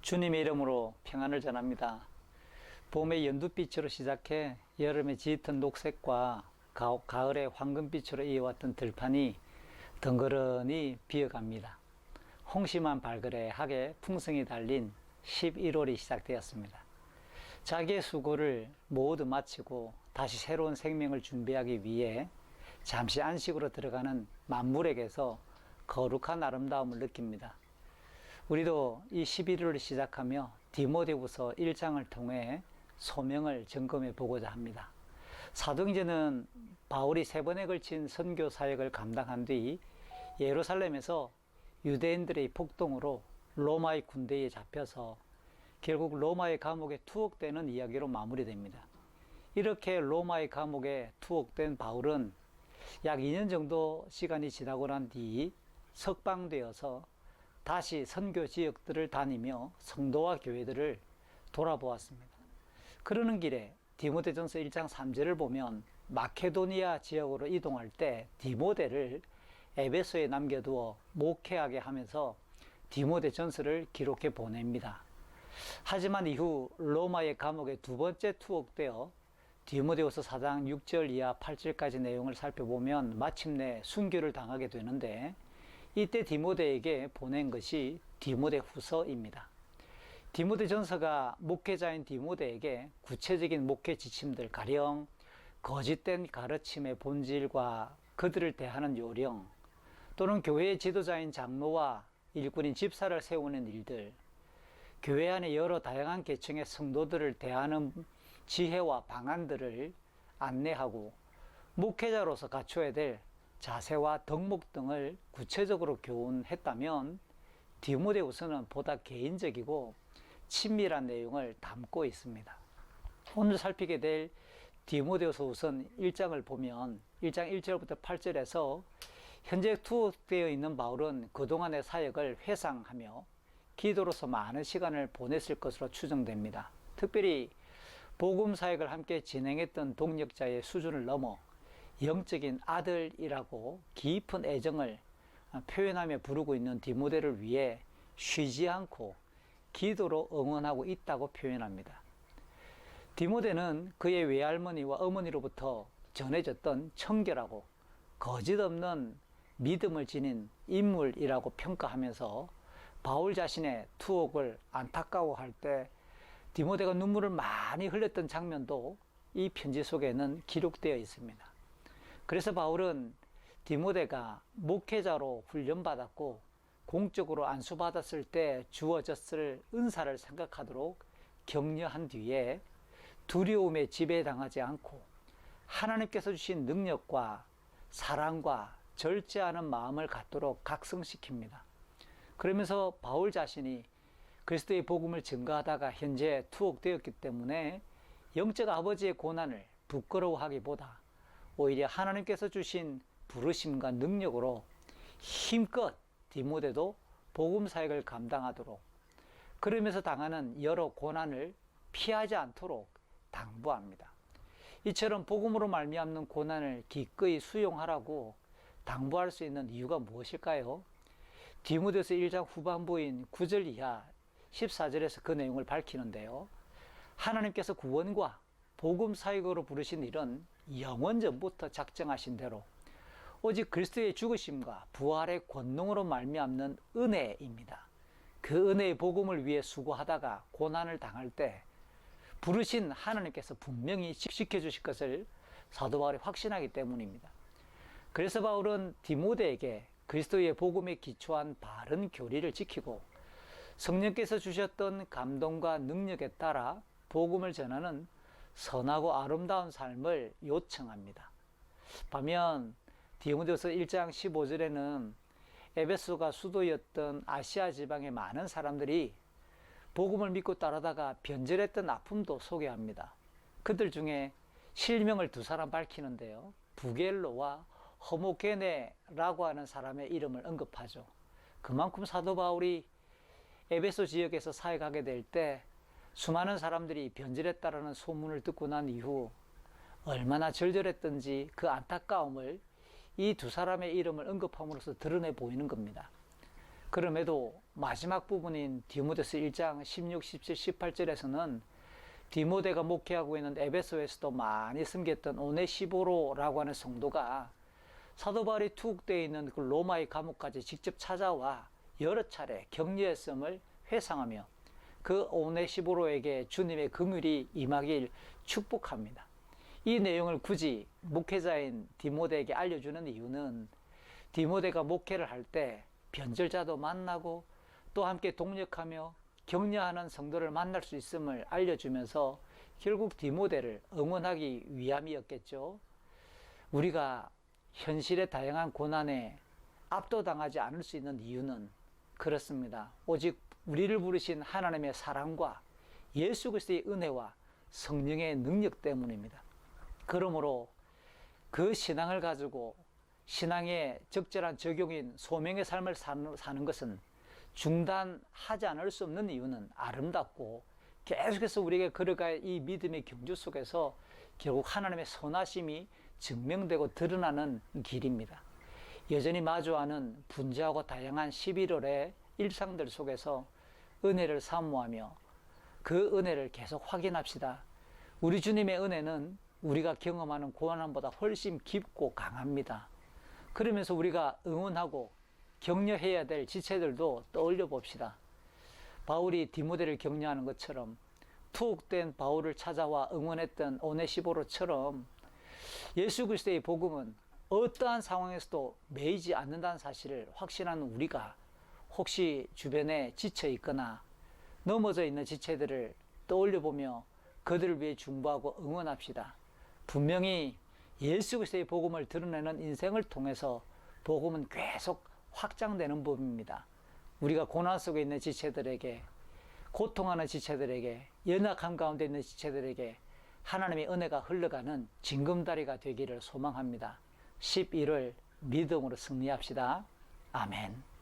주님의 이름으로 평안을 전합니다. 봄의 연두빛으로 시작해 여름의 짙은 녹색과 가을의 황금빛으로 이어왔던 들판이 덩그러니 비어갑니다. 홍시만 발그레하게 풍성이 달린 11월이 시작되었습니다. 자기의 수고를 모두 마치고 다시 새로운 생명을 준비하기 위해 잠시 안식으로 들어가는 만물에게서 거룩한 아름다움을 느낍니다. 우리도 이 11월을 시작하며 디모데후서 1장을 통해 소명을 점검해 보고자 합니다. 사도행전은 바울이 3번에 걸친 선교 사역을 감당한 뒤 예루살렘에서 유대인들의 폭동으로 로마의 군대에 잡혀서 결국 로마의 감옥에 투옥되는 이야기로 마무리됩니다. 이렇게 로마의 감옥에 투옥된 바울은 약 2년 정도 시간이 지나고 난 뒤 석방되어서 다시 선교 지역들을 다니며 성도와 교회들을 돌아보았습니다. 그러는 길에 디모데전서 1장 3절을 보면 마케도니아 지역으로 이동할 때 디모데를 에베소에 남겨두어 목회하게 하면서 디모데전서를 기록해 보냅니다. 하지만 이후 로마의 감옥에 두 번째 투옥되어 디모데후서 4장 6절 이하 8절까지 내용을 살펴보면 마침내 순교를 당하게 되는데, 이때 디모데에게 보낸 것이 디모데후서입니다. 디모데전서가 목회자인 디모데에게 구체적인 목회 지침들, 가령 거짓된 가르침의 본질과 그들을 대하는 요령, 또는 교회의 지도자인 장로와 일꾼인 집사를 세우는 일들, 교회 안에 여러 다양한 계층의 성도들을 대하는 지혜와 방안들을 안내하고 목회자로서 갖춰야 될 자세와 덕목 등을 구체적으로 교훈했다면, 디모데후서는 보다 개인적이고 친밀한 내용을 담고 있습니다. 오늘 살피게 될 디모데후서 우선 1장을 보면 1장 1절부터 8절에서 현재 투옥되어 있는 바울은 그동안의 사역을 회상하며 기도로서 많은 시간을 보냈을 것으로 추정됩니다. 특별히 복음 사역을 함께 진행했던 동역자의 수준을 넘어 영적인 아들이라고 깊은 애정을 표현하며 부르고 있는 디모데를 위해 쉬지 않고 기도로 응원하고 있다고 표현합니다. 디모데는 그의 외할머니와 어머니로부터 전해졌던 청결하고 거짓 없는 믿음을 지닌 인물이라고 평가하면서 바울 자신의 투옥을 안타까워할 때 디모데가 눈물을 많이 흘렸던 장면도 이 편지 속에는 기록되어 있습니다. 그래서 바울은 디모데가 목회자로 훈련받았고 공적으로 안수받았을 때 주어졌을 은사를 생각하도록 격려한 뒤에 두려움에 지배당하지 않고 하나님께서 주신 능력과 사랑과 절제하는 마음을 갖도록 각성시킵니다. 그러면서 바울 자신이 그리스도의 복음을 증거하다가 현재 투옥되었기 때문에 영적 아버지의 고난을 부끄러워하기보다 오히려 하나님께서 주신 부르심과 능력으로 힘껏 디모데도 복음 사역을 감당하도록, 그러면서 당하는 여러 고난을 피하지 않도록 당부합니다. 이처럼 복음으로 말미암는 고난을 기꺼이 수용하라고 당부할 수 있는 이유가 무엇일까요? 디모데서 1장 후반부인 9절 이하 14절에서 그 내용을 밝히는데요. 하나님께서 구원과 복음 사역으로 부르신 일은 영원 전부터 작정하신 대로 오직 그리스도의 죽으심과 부활의 권능으로 말미암는 은혜입니다. 그 은혜의 복음을 위해 수고하다가 고난을 당할 때 부르신 하나님께서 분명히 지켜주실 것을 사도 바울이 확신하기 때문입니다. 그래서 바울은 디모데에게 그리스도의 복음에 기초한 바른 교리를 지키고 성령께서 주셨던 감동과 능력에 따라 복음을 전하는 선하고 아름다운 삶을 요청합니다. 반면 디모데후서 1장 15절에는 에베소가 수도였던 아시아 지방의 많은 사람들이 복음을 믿고 따르다가 변절했던 아픔도 소개합니다. 그들 중에 실명을 2사람 밝히는데요. 부겔로와 허모게네라고 하는 사람의 이름을 언급하죠. 그만큼 사도 바울이 에베소 지역에서 사역하게 될 때 수많은 사람들이 변절했다라는 소문을 듣고 난 이후 얼마나 절절했던지 그 안타까움을 이 2사람의 이름을 언급함으로써 드러내 보이는 겁니다. 그럼에도 마지막 부분인 디모데서 1장 16, 17, 18절에서는 디모데가 목회하고 있는 에베소에서도 많이 섬겼던 오네시보로라고 하는 성도가 사도 바울이 투옥되어 있는 그 로마의 감옥까지 직접 찾아와 여러 차례 격려했음을 회상하며 그 오네시보로에게 주님의 긍휼이 임하길 축복합니다. 이 내용을 굳이 목회자인 디모데에게 알려주는 이유는 디모데가 목회를 할 때 변절자도 만나고 또 함께 동력하며 격려하는 성도를 만날 수 있음을 알려주면서 결국 디모데를 응원하기 위함이었겠죠. 우리가 현실의 다양한 고난에 압도당하지 않을 수 있는 이유는 그렇습니다. 오직 우리를 부르신 하나님의 사랑과 예수 그리스도의 은혜와 성령의 능력 때문입니다. 그러므로 그 신앙을 가지고 신앙의 적절한 적용인 소명의 삶을 사는 것은 중단하지 않을 수 없는 이유는 아름답고 계속해서 우리에게 걸어갈 이 믿음의 경주 속에서 결국 하나님의 선하심이 증명되고 드러나는 길입니다. 여전히 마주하는 분주하고 다양한 11월의 일상들 속에서 은혜를 사모하며 그 은혜를 계속 확인합시다. 우리 주님의 은혜는 우리가 경험하는 고난보다 훨씬 깊고 강합니다. 그러면서 우리가 응원하고 격려해야 될 지체들도 떠올려 봅시다. 바울이 디모데를 격려하는 것처럼 투옥된 바울을 찾아와 응원했던 오네시보로처럼 예수 그리스도의 복음은 어떠한 상황에서도 매이지 않는다는 사실을 확신하는 우리가 혹시 주변에 지쳐 있거나 넘어져 있는 지체들을 떠올려 보며 그들을 위해 중보하고 응원합시다. 분명히 예수 그리스도의 복음을 드러내는 인생을 통해서 복음은 계속 확장되는 법입니다. 우리가 고난 속에 있는 지체들에게, 고통하는 지체들에게, 연약함 가운데 있는 지체들에게 하나님의 은혜가 흘러가는 징검다리가 되기를 소망합니다. 11월 믿음으로 승리합시다. 아멘.